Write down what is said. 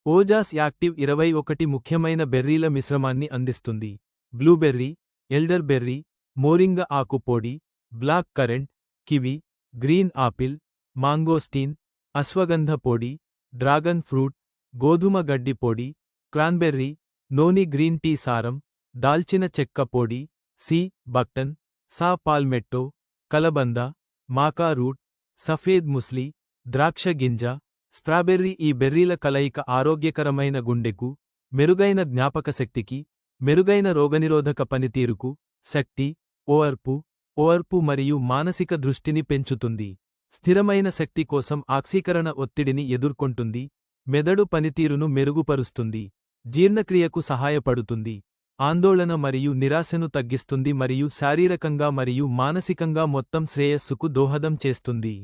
Ojas active 21 ముఖ్యమైన బెర్రీల మిశ్రమాన్ని అందిస్తుంది. బ్లూబెర్రీ, ఎల్డర్ బెర్రీ, మోరింగ ఆకు పొడి, black currant, kiwi, green apple, mangosteen, ashwagandha పొడి, డ్రాగన్ ఫ్రూట్, గోధుమ గడ్డి పొడి, క్రాన్బెర్రీ, నోని గ్రీన్ టీ సారం, దాల్చిన చెక్క పొడి, సి. బక్టన్, సా పాల్మెట్టో, కలబంద, మాకా రూట్, సఫేద్ ముస్లి, ద్రాక్ష గింజ, స్ట్రాబెర్రీ. ఈ బెర్రీల కలయిక ఆరోగ్యకరమైన గుండెకు, మెరుగైన జ్ఞాపకశక్తికి, మెరుగైన రోగనిరోధక పనితీరుకు, శక్తి, ఓర్పు మరియు మానసిక దృష్టిని పెంచుతుంది. స్థిరమైన శక్తి కోసం ఆక్సీకరణ ఒత్తిడిని ఎదుర్కొంటుంది, మెదడు పనితీరును మెరుగుపరుస్తుంది, జీర్ణక్రియకు సహాయపడుతుంది, ఆందోళన మరియు నిరాశను తగ్గిస్తుంది మరియు శారీరకంగా మరియు మానసికంగా మొత్తం శ్రేయస్సుకు దోహదం చేస్తుంది.